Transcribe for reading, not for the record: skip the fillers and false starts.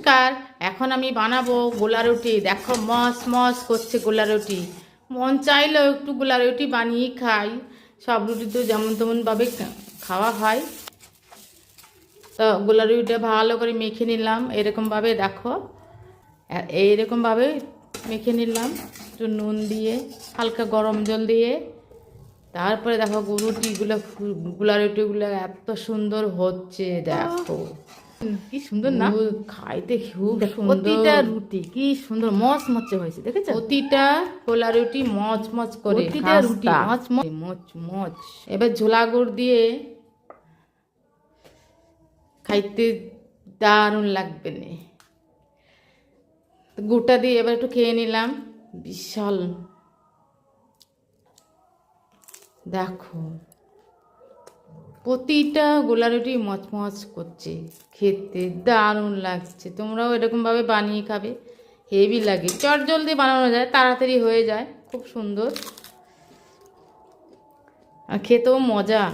নমস্কার, এখন আমি বানাবো গোলা রুটি। দেখো মস মস করছে গোলা রুটি। মন চাইলেও একটু গোলা রুটি বানিয়ে খাই। সব রুটি তো যেমন তেমনভাবে খাওয়া হয়। তো গোলা রুটিটা ভালো করে মেখে নিলাম এরকমভাবে। দেখো এইরকমভাবে মেখে নিলাম একটু নুন দিয়ে, হালকা গরম জল দিয়ে। তারপরে দেখো গোলা রুটিগুলো এত সুন্দর হচ্ছে। দেখো কি সুন্দর না, খাইতে খুব সুন্দর। প্রতিটা রুটি কি সুন্দর মচমচে হয়েছে, দেখেছো? প্রতিটা গোলা রুটি মচমচ করে, প্রতিটা রুটি মচমচ। মচমচ। এবার ঝোলা গুড় দিয়ে খাইতে দারুণ লাগবে না। গুড়টা দিয়ে এবার একটু খেয়ে নিলাম। বিশাল, দেখো প্রতিটা গোলা রুটি মচমচ করছে, খেতে দারুণ লাগছে। তোমরাও এরকমভাবে বানিয়ে খাবে, হেভি লাগে। চট জলদি বানানো যায়, তাড়াতাড়ি হয়ে যায়, খুব সুন্দর আর খেতেও মজা।